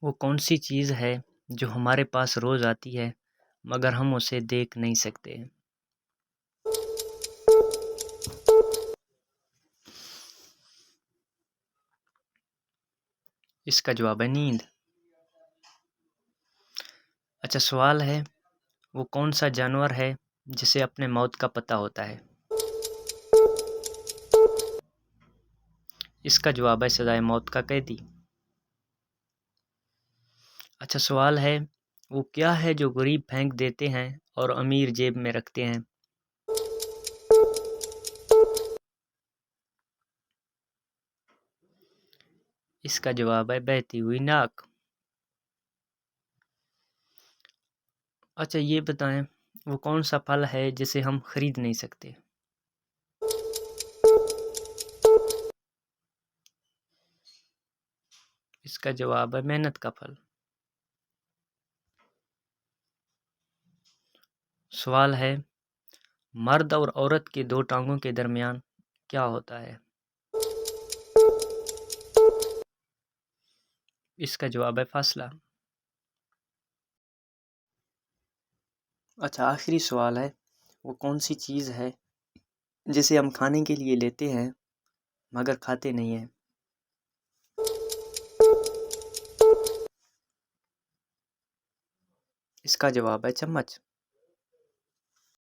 वो कौन सी चीज़ है जो हमारे पास रोज़ आती है मगर हम उसे देख नहीं सकते? इसका जवाब है नींद। अच्छा सवाल है, वो कौन सा जानवर है जिसे अपने मौत का पता होता है? इसका जवाब है सजाए मौत का कैदी। अच्छा सवाल है, वो क्या है जो गरीब फेंक देते हैं और अमीर जेब में रखते हैं? इसका जवाब है बहती हुई नाक। अच्छा ये बताएं, वो कौन सा फल है जिसे हम खरीद नहीं सकते? इसका जवाब है मेहनत का फल। सवाल है, मर्द और औरत के दो टांगों के दरमियान क्या होता है? इसका जवाब है फासला। अच्छा आखिरी सवाल है, वो कौन सी चीज़ है जिसे हम खाने के लिए लेते हैं मगर खाते नहीं हैं? इसका जवाब है चम्मच।